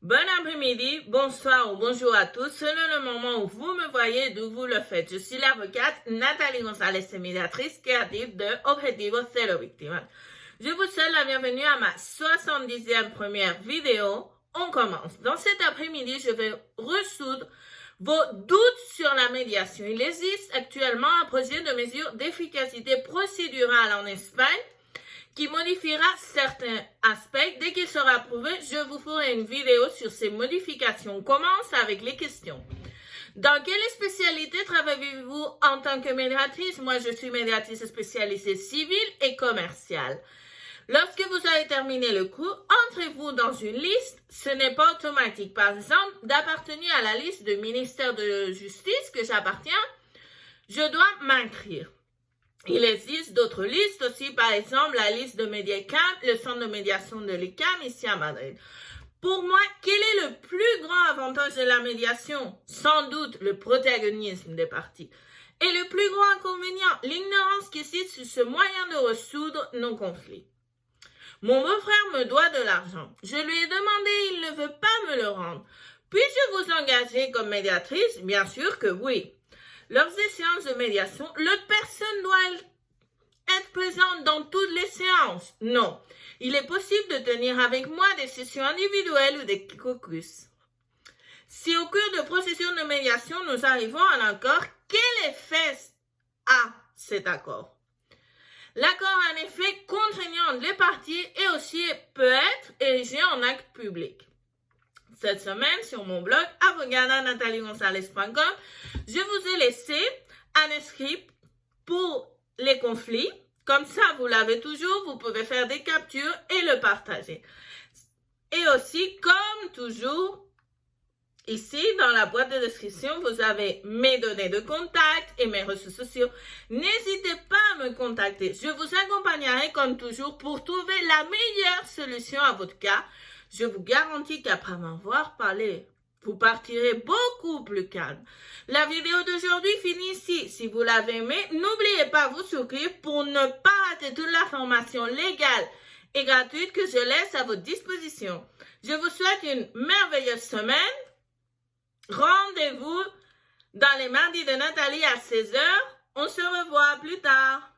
Bon après-midi, bonsoir ou bonjour à tous, selon le moment où vous me voyez et d'où vous le faites. Je suis l'avocate Nathalie Gonzalez, médiatrice créative de Objetivo Cero Víctimas. Je vous souhaite la bienvenue à ma 70e première vidéo. On commence. Dans cet après-midi, je vais résoudre vos doutes sur la médiation. Il existe actuellement un projet de mesure d'efficacité procédurale en Espagne qui modifiera certains aspects. Dès qu'il sera approuvé, je vous ferai une vidéo sur ces modifications. On commence avec les questions. Dans quelle spécialité travaillez-vous en tant que médiatrice? Moi, je suis médiatrice spécialisée civile et commerciale. Lorsque vous avez terminé le cours, entrez-vous dans une liste. Ce n'est pas automatique. Par exemple, d'appartenir à la liste du ministère de Justice que j'appartiens, je dois m'inscrire. Il existe d'autres listes aussi, par exemple la liste de Mediacam, le centre de médiation de l'ICAM ici à Madrid. Pour moi, quel est le plus grand avantage de la médiation? Sans doute le protagonisme des parties. Et le plus grand inconvénient, l'ignorance qui existe sur ce moyen de résoudre nos conflits. Mon beau-frère me doit de l'argent. Je lui ai demandé, il ne veut pas me le rendre. Puis-je vous engager comme médiatrice? Bien sûr que oui. Lors des séances de médiation, l'autre personne doit être présente dans toutes les séances. Non. Il est possible de tenir avec moi des sessions individuelles ou des caucus. Si au cours de processus de médiation, nous arrivons à un accord, quel effet a cet accord? L'accord a un effet contraignant des parties et aussi peut être érigé en acte public. Cette semaine, sur mon blog avocatanathaliegonzalez.com, je vous ai laissé un script pour les conflits. Comme ça, vous l'avez toujours, vous pouvez faire des captures et le partager. Et aussi, comme toujours, ici, dans la boîte de description, vous avez mes données de contact et mes réseaux sociaux. N'hésitez pas à me contacter. Je vous accompagnerai comme toujours pour trouver la meilleure solution à votre cas. Je vous garantis qu'après m'avoir parlé, vous partirez beaucoup plus calme. La vidéo d'aujourd'hui finit ici. Si vous l'avez aimé, n'oubliez pas de vous souscrire pour ne pas rater toute l'information légale et gratuite que je laisse à votre disposition. Je vous souhaite une merveilleuse semaine. Rendez-vous dans les mardis de Nathalie à 16h. On se revoit plus tard.